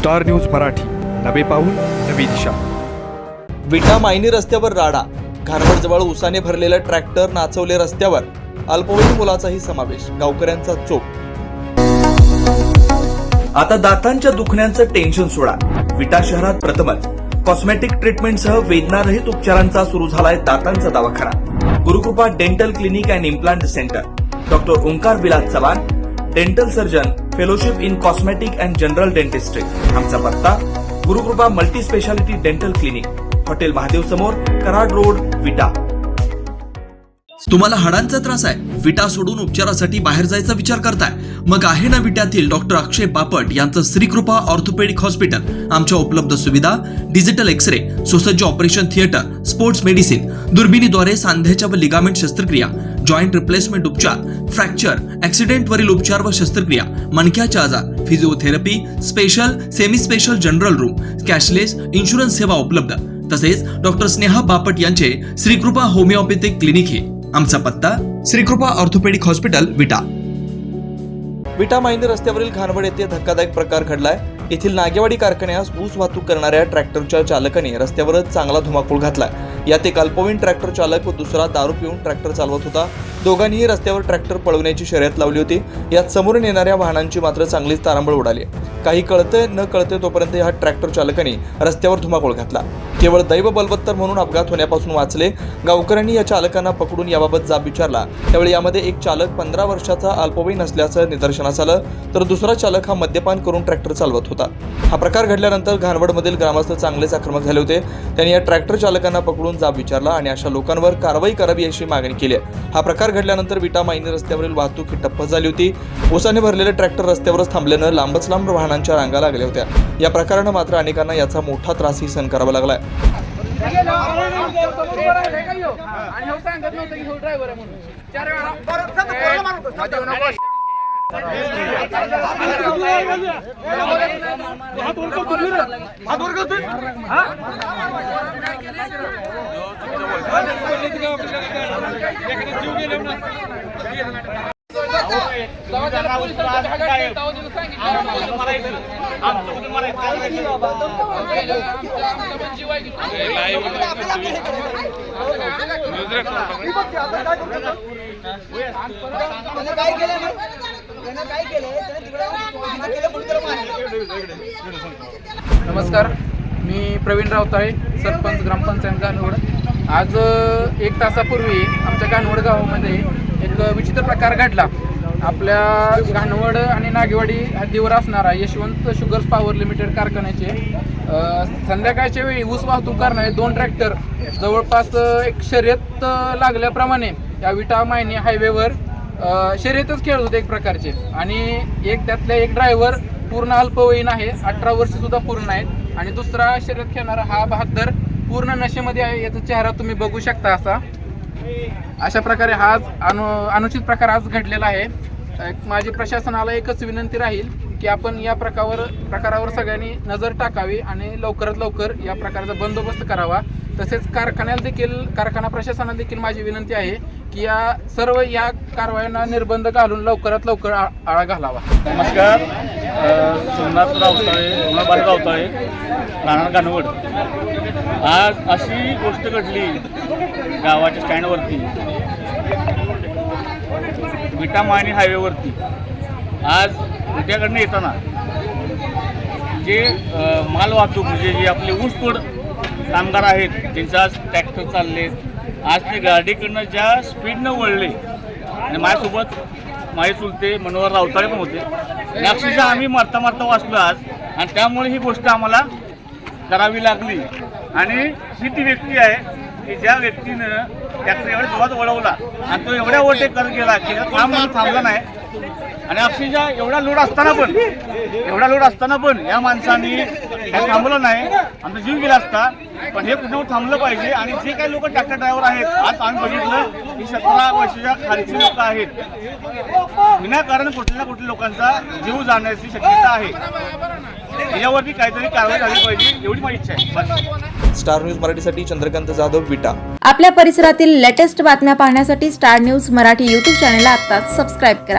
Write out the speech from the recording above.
Star news Marathi, नवे पाऊल नवी दिशा। विटा मायनी रस्त्यावर राडा, घाणवडजवळ उसाने भरलेला ट्रॅक्टर नाचवले रस्त्यावर, अल्पवयीन मुलाचाही समावेश, गावकऱ्यांचा चोप। आता दातांच्या दुखण्याचं टेन्शन सोडा, विटा शहरात प्रथमच कॉस्मेटिक ट्रीटमेंटसह वेदनारहित उपचारांचा सुरू झालाय दातांचा दवाखाना। Gurukripa dental clinic and implant centre, doctor Omkar Vilas Chavan, dental surgeon, fellowship in cosmetic and general dentistry. आमचा पत्ता Gurukripa multi speciality dental clinic, hotel Mahadev समोर, कराड रोड, विटा। तुम्हाला हाडांचा त्रास आहे, विटा सोडून उपचारासाठी बाहेर जायचा विचार करताय? मग आहे ना विट्यातील डॉक्टर अक्षय बापट यांचं श्रीकृपा ऑर्थोपेडिक हॉस्पिटल। आमच्या उपलब्ध सुविधा डिजिटल एक्सरे, सुसज्ज ऑपरेशन थिएटर, स्पोर्ट्स मेडिसिन, दुर्बिणीद्वारे सांध्याच्या व लिगामेंट शस्त्रक्रिया, जॉईंट रिप्लेसमेंट उपचार, फ्रॅक्चर, ऍक्सिडेंट वरील उपचार व शस्त्रक्रिया, मणक्याचे आजार, physiotherapy, special, semi special general room, cashless insurance सेवा उपलब्ध। तसेच डॉक्टर स्नेहा बापट यांचे श्रीकृपा होमिओपॅथिक क्लिनिक हे। आमचा पत्ता श्रीकृपा ऑर्थोपेडिक हॉस्पिटल, विटा। विटा मायनी रस्त्यावरील घाणवड येथे धक्कादायक प्रकार घडलाय। येथील नागेवाडी कारखान्यास ऊस वाहतूक करणाऱ्या ट्रॅक्टरच्या चालकाने रस्त्यावरच चांगला धुमाकूळ घातलाय। यात एक अल्पवयीन ट्रॅक्टर चालक व दुसरा दारू पिऊन ट्रॅक्टर चालवत होता। दोघांनीही रस्त्यावर ट्रॅक्टर पळवण्याची शर्यत लावली होती। यात समोरून येणाऱ्या वाहनांची मात्र चांगलीच तारांबळ उडाली। काही कळते न कळते तोपर्यंत ह्या ट्रॅक्टर चालकाने रस्त्यावर धुमाकूळ घातला। केवळ दैव बलवत्तर म्हणून अपघात होण्यापासून वाचले। गावकऱ्यांनी या चालकांना पकडून याबाबत जाब विचारला, त्यावेळी यामध्ये एक चालक 15 वर्षाचा अल्पवयीन असल्याचं निदर्शनास आलं, तर दुसरा चालक हा मद्यपान करून ट्रॅक्टर चालवत होता। हा प्रकार घडल्यानंतर घाणवडमधील ग्रामस्थ चांगलेच आक्रमक झाले होते। त्यांनी या ट्रॅक्टर चालकांना पकडून जाब विचारला आणि अशा लोकांवर कारवाई करावी अशी मागणी केली। हा प्रकार घडल्यानंतर विटा मायनी रस्त्यावरील वाहतूक ही ठप्प झाली होती। ऊसाने भरलेले ट्रॅक्टर रस्त्यावरच थांबल्यानं लांबच लांब वाहनांच्या रांगा लागल्या होत्या। या प्रकारानं मात्र अनेकांना याचा मोठा त्रासही सहन करावा लागलाय। नमस्कार, मी प्रवीण रावताळे, सरपंच ग्रामपंचायत घाणवड। आज 1 तासापूर्वी आमच्या घाणवड गावामध्ये एक विचित्र प्रकार घडला। आपल्या घाणवड आणि नागेवाडी हद्दीवर असणारा यशवंत शुगर्स पॉवर लिमिटेड कारखान्याचे संध्याकाळच्या वेळी ऊस वाहतूक करणारे 2 ट्रॅक्टर जवळपास एक शर्यत लागल्याप्रमाणे या विटा मायनी हायवेवर शर्यतच खेळत होते एक प्रकारचे। आणि त्यातला एक ड्रायव्हर पूर्ण अल्पवयीन आहे, 18 वर्ष सुद्धा पूर्ण आहेत, आणि दुसरा शर्यत खेळणारा हा बहादर पूर्ण नशेमध्ये आहे। याचा चेहरा तुम्ही बघू शकता। अशा प्रकारे हा अनुचित प्रकार आज घडलेला आहे। माझी प्रशासनाला एकच विनंती राहील की आपण या प्रकारावर सगळ्यांनी नजर टाकावी आणि लवकरात लवकर या प्रकारचा बंदोबस्त करावा। तसेच कारखाना प्रशासनाला देखील माझी विनंती आहे की या कारवायांना निर्बंध घालून लवकरात लवकर आळा घालावा। नमस्कार, सोमनाथ रावताळे, राहणार घाणवड। आज अशी गोष्ट घडली गावाच्या स्टँडवरती, विटा मायनी हायवेवरती। आज उद्याकडनं येताना जे माल वाहतूक म्हणजे जे आपले ऊसतोड कामगार आहेत त्यांचं आज ट्रॅक्टर चालले, आज ते गाडीकडनं ज्या स्पीडनं वळले आणि माझ्यासोबत माझे चुलते मनोहर रावताळे पण होते, आणि अक्षरशः आम्ही मारता वाचलो आज। आणि त्यामुळे ही गोष्ट आम्हाला करावी लागली। आणि ही ती व्यक्ती आहे की ज्या व्यक्तीनं ट्रॅक्टर एवढ्या जोरात वळवला आणि तो एवढ्या ओव्हरटेक करत गेला की थांबला नाही। आणि अक्षरशः एवढा लोड असताना पण या माणसाने काही थांबलं नाही, आमचा जीव गेला असता। पण हे कुठं थांबलं पाहिजे। आणि जे काही लोक ट्रॅक्टर ड्रायव्हर आहेत, आज आम्ही बघितलं की 17 वर्षाच्या खालची लोक आहेत, विनाकारण कुठल्या ना कुठल्या लोकांचा जीव जाण्याची शक्यता आहे। यावरती काहीतरी कारवाई झाली पाहिजे एवढी माझी इच्छा आहे। स्टार न्यूज मराठीसाठी चंद्रकांत जाधव, विटा। आपल्या परिसरातील लेटेस्ट बातम्या पाहण्यासाठी स्टार न्यूज मराठी YouTube चॅनलला आत्ताच सबस्क्राईब करा।